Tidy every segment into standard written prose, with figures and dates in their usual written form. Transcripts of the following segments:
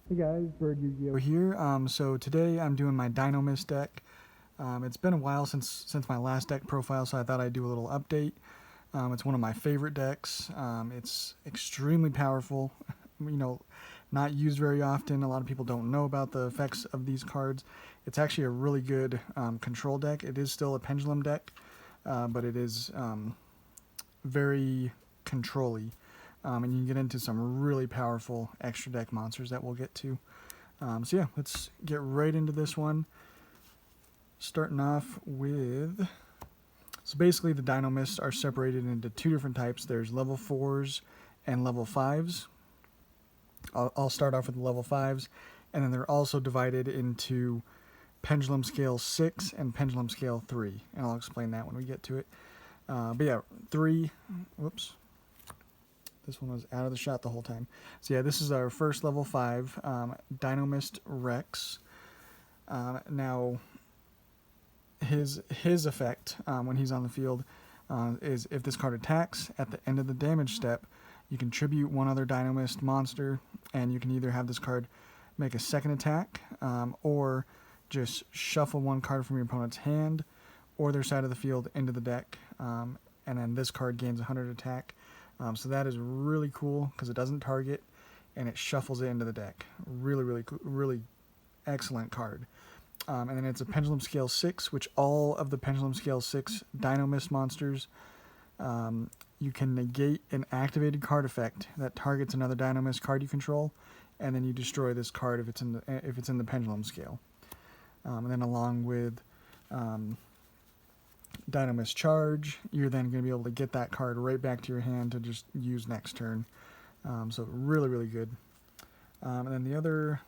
Hey guys, Bird Yu-Gi-Oh here. So today I'm doing my Dinomist deck. It's been a while since my last deck profile, so I thought I'd do a little update. It's one of my favorite decks. It's extremely powerful. Not used very often. A lot of people don't know about the effects of these cards. It's actually a really good control deck. It is still a pendulum deck, but it is very control-y. And you can get into some really powerful extra deck monsters that we'll get to. So yeah, let's get right into this one. Starting off with... So basically the Dinomists are separated into two different types. There's level 4s and level 5s. I'll start off with the level 5s. And then they're also divided into Pendulum Scale 6 and Pendulum Scale 3. And I'll explain that when we get to it. But yeah, 3... Whoops. This one was out of the shot the whole time. So yeah, this is our first level 5, Dinomist Rex. Now, his effect when he's on the field is if this card attacks at the end of the damage step, you can tribute one other Dinomist monster, and you can either have this card make a second attack, or just shuffle one card from your opponent's hand or their side of the field into the deck, and then this card gains 100 attack. So that is really cool because it doesn't target and it shuffles it into the deck. Really cool, really excellent card. And then it's a Pendulum Scale 6, which all of the Pendulum Scale 6 Dinomist monsters, you can negate an activated card effect that targets another Dinomist card you control, and then you destroy this card if it's in the Pendulum Scale. And then along with Dinomist Charge, you're then going to be able to get that card right back to your hand to just use next turn. So really good. And then the other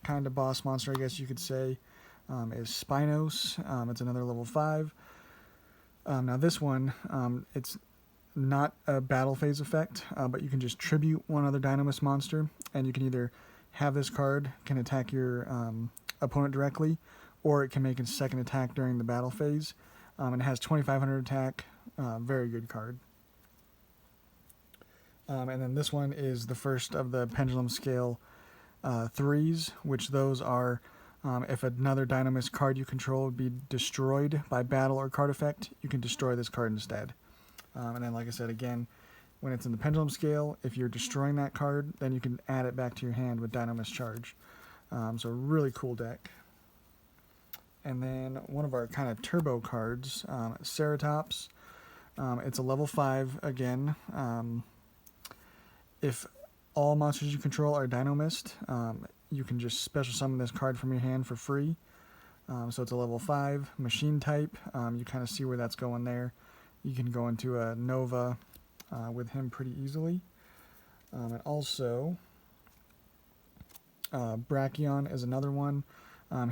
kind of boss monster, I guess you could say, is Spinos. It's another level 5. Now this one, it's not a battle phase effect, but you can just tribute one other Dinomist monster, and you can either have this card can attack your opponent directly, or it can make a second attack during the battle phase. And it has 2,500 attack. Very good card. And then this one is the first of the Pendulum Scale 3s, which those are if another Dinomist card you control would be destroyed by battle or card effect, you can destroy this card instead. And then, like I said, again, when it's in the Pendulum Scale, if you're destroying that card, then you can add it back to your hand with Dinomist Charge. So really cool deck. And then one of our kind of turbo cards, Ceratops. It's a level 5 again. If all monsters you control are Dinomist, you can just special summon this card from your hand for free. So it's a level 5 machine type. You kind of see where that's going there. You can go into a Nova with him pretty easily. And also, Brachion is another one.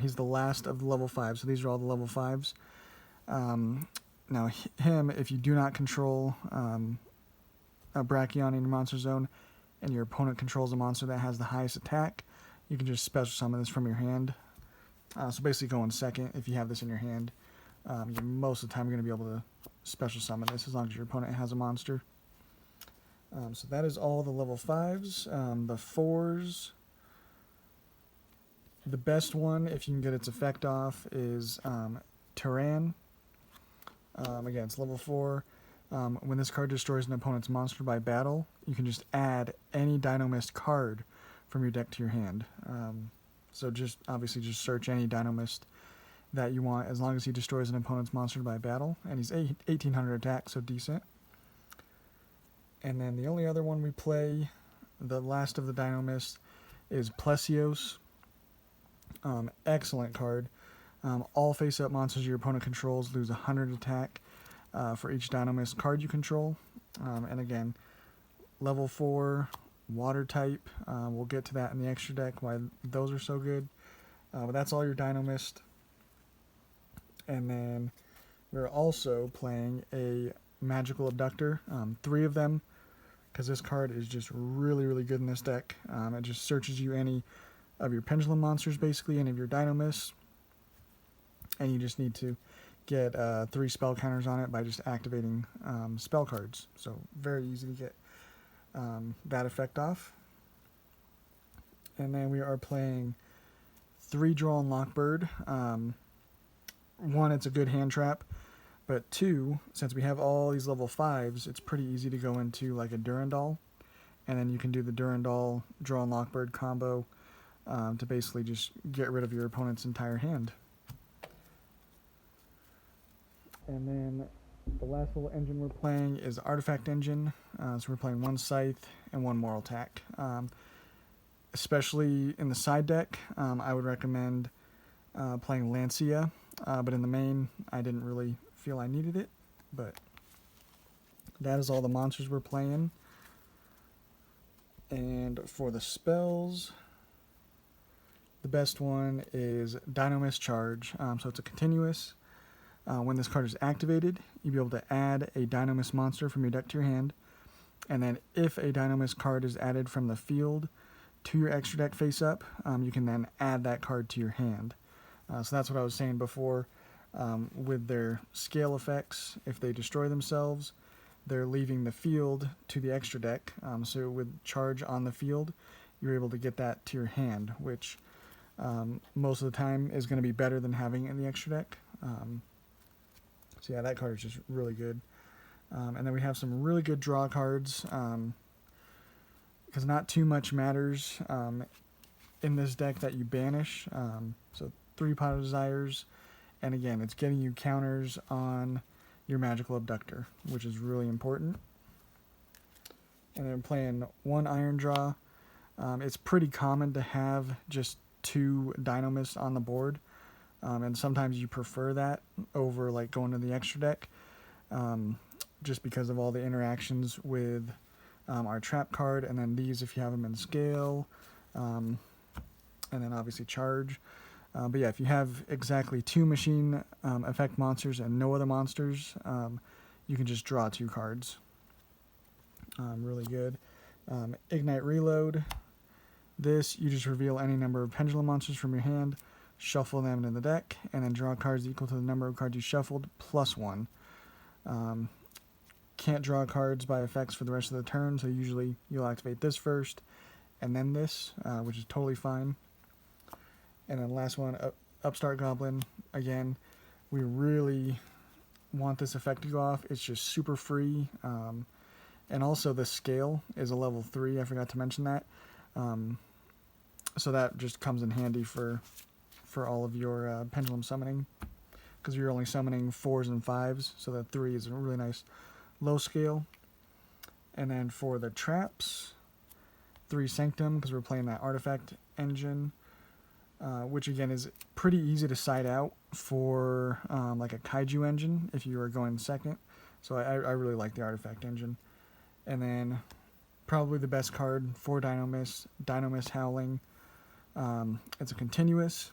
He's the last of the level 5, so these are all the level 5s. Now, him, if you do not control a Brachion in your monster zone, and your opponent controls a monster that has the highest attack, you can just special summon this from your hand. So basically go in second if you have this in your hand. You're most of the time going to be able to special summon this as long as your opponent has a monster. So that is all the level 5s. The 4s... The best one, if you can get its effect off, is Tyran. Again, it's level 4. When this card destroys an opponent's monster by battle, you can just add any Dinomist card from your deck to your hand. So obviously just search any Dinomist that you want as long as he destroys an opponent's monster by battle. And he's 1,800 attack, so decent. And then the only other one we play, the last of the Dinomists, is Plesios. Excellent card. All face-up monsters your opponent controls lose 100 attack for each Dinomist card you control. And again, level 4, water type. We'll get to that in the extra deck, why those are so good. But that's all your Dinomist. And then we're also playing a Magical Abductor. 3 of them, because this card is just really good in this deck. It just searches you any of your pendulum monsters, basically, any of your Dinomists, and you just need to get 3 spell counters on it by just activating spell cards. So very easy to get that effect off. And then we are playing 3 Draw and Lockbird. One, it's a good hand trap, but 2, since we have all these level 5s, it's pretty easy to go into like a Durandal, and then you can do the Durandal Draw and Lockbird combo to basically just get rid of your opponent's entire hand. And then the last little engine we're playing is Artifact Engine. So we're playing 1 Scythe and 1 Moral Tack. Especially in the side deck, I would recommend playing Lancia, but in the main, I didn't really feel I needed it. But that is all the monsters we're playing. And for the spells, the best one is Dinomist Charge. So it's a continuous. When this card is activated, you'll be able to add a Dinomist monster from your deck to your hand. And then if a Dinomist card is added from the field to your extra deck face up, you can then add that card to your hand. So that's what I was saying before. With their scale effects, if they destroy themselves, they're leaving the field to the extra deck. So with Charge on the field, you're able to get that to your hand, which most of the time is going to be better than having it in the extra deck. So yeah, that card is just really good. And then we have some really good draw cards, because not too much matters in this deck that you banish. So 3 Pot of Desires, and again, it's getting you counters on your Magical Abductor, which is really important. And then playing 1 Iron Draw. It's pretty common to have just 2 Dinomists on the board. And sometimes you prefer that over like going to the extra deck, just because of all the interactions with our trap card, and then these if you have them in scale, and then obviously Charge. But yeah, if you have exactly 2 machine effect monsters and no other monsters, you can just draw 2 cards. Really good. Ignite Reload. This, you just reveal any number of pendulum monsters from your hand, shuffle them into the deck, and then draw cards equal to the number of cards you shuffled plus 1. Can't draw cards by effects for the rest of the turn, so usually you'll activate this first and then this, which is totally fine. And then last one, Upstart Goblin. Again, we really want this effect to go off. It's just super free, and also the scale is a level 3. I forgot to mention that, so that just comes in handy for all of your pendulum summoning, because you're only summoning 4s and 5s, so that 3 is a really nice low scale. And then for the traps, 3 Sanctum, because we're playing that Artifact Engine, which again is pretty easy to side out for like a Kaiju engine if you are going second. So I really like the Artifact Engine. And then probably the best card for Dinomist, Dinomist Howling. It's a continuous.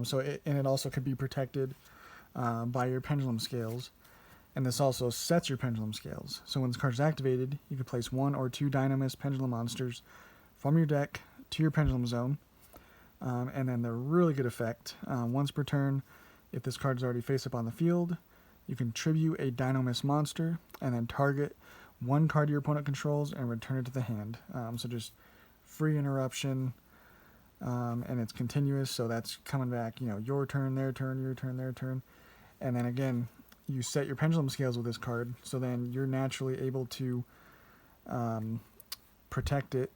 So it also could be protected by your pendulum scales, and this also sets your pendulum scales. So when this card is activated, you can place 1 or 2 Dinomist pendulum monsters from your deck to your pendulum zone, and then the really good effect, once per turn, if this card is already face up on the field, you can tribute a Dinomist monster and then target 1 card your opponent controls and return it to the hand. So just free interruption. And it's continuous, so that's coming back, your turn, their turn, your turn, their turn. And then again, you set your pendulum scales with this card, so then you're naturally able to protect it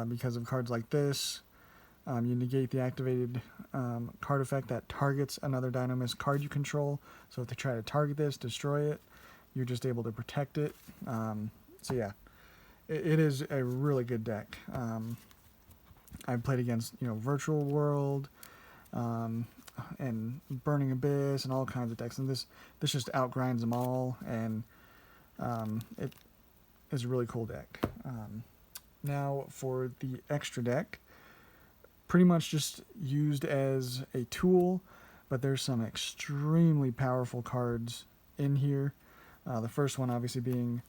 because of cards like this. You negate the activated card effect that targets another Dinomist card you control. So if they try to target this, destroy it, you're just able to protect it. So yeah, it is a really good deck. I've played against, Virtual World, and Burning Abyss, and all kinds of decks, and this just outgrinds them all, and it is a really cool deck. Now for the extra deck, pretty much just used as a tool, but there's some extremely powerful cards in here. The first one obviously being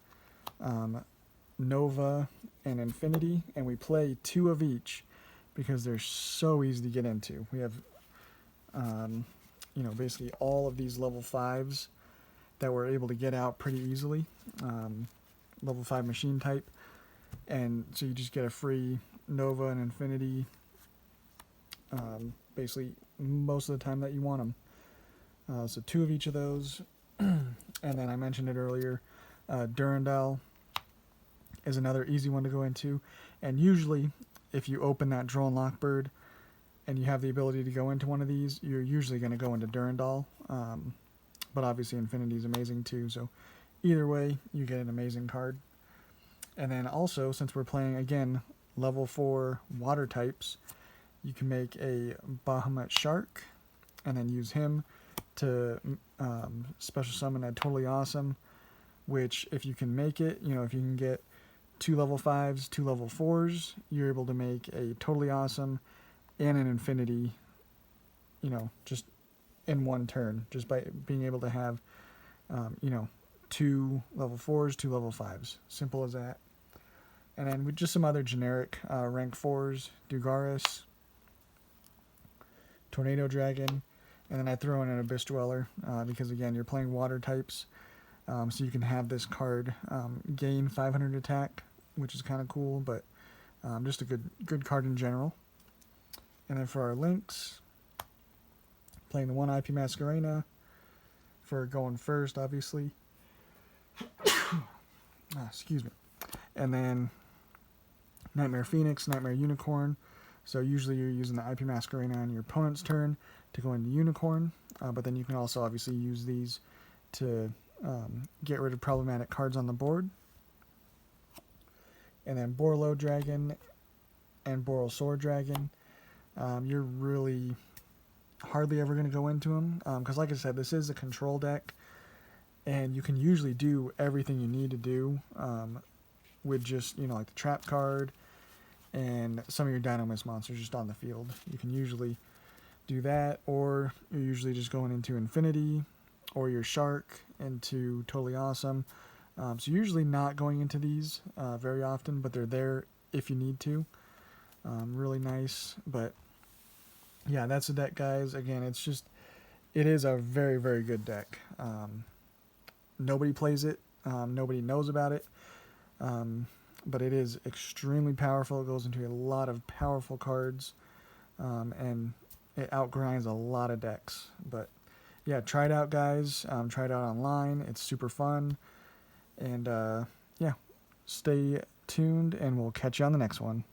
Nova and Infinity, and we play 2 of each because they're so easy to get into. We have, basically all of these level 5s that we're able to get out pretty easily, level 5 machine type, and so you just get a free Nova and Infinity basically most of the time that you want them. So 2 of each of those. And then I mentioned it earlier, Durandal is another easy one to go into. And usually, if you open that Drone Lockbird and you have the ability to go into one of these, you're usually going to go into Durandal. But obviously Infinity is amazing too, so either way, you get an amazing card. And then also, since we're playing, again, level 4 water types, you can make a Bahamut Shark and then use him to special summon a Totally Awesome, which if you can make it, you know, if you can get 2 level 5s, 2 level 4s, you're able to make a Totally Awesome and an Infinity, you know, just in one turn, just by being able to have, you know, 2 level 4s, 2 level 5s. Simple as that. And then with just some other generic rank 4s, Dugaris, Tornado Dragon, and then I throw in an Abyss Dweller because, again, you're playing water types. So you can have this card gain 500 attack, which is kind of cool, but just a good card in general. And then for our links, playing the 1 IP Masquerena for going first, obviously. Excuse me. And then Nightmare Phoenix, Nightmare Unicorn. So usually you're using the IP Masquerena on your opponent's turn to go into Unicorn, but then you can also obviously use these to get rid of problematic cards on the board. And then Borlo Dragon and Borosword Dragon. You're really hardly ever going to go into them because, like I said, this is a control deck, and you can usually do everything you need to do with just, you know, like the trap card and some of your Dinomist monsters just on the field. You can usually do that, or you're usually just going into Infinity or your Shark into Totally Awesome. So usually not going into these very often, but they're there if you need to. Really nice, but yeah, that's the deck, guys. Again, it is a very, very good deck. Nobody plays it. Nobody knows about it. But it is extremely powerful. It goes into a lot of powerful cards. And it outgrinds a lot of decks. But yeah, try it out, guys. Try it out online. It's super fun. And yeah, stay tuned, and we'll catch you on the next one.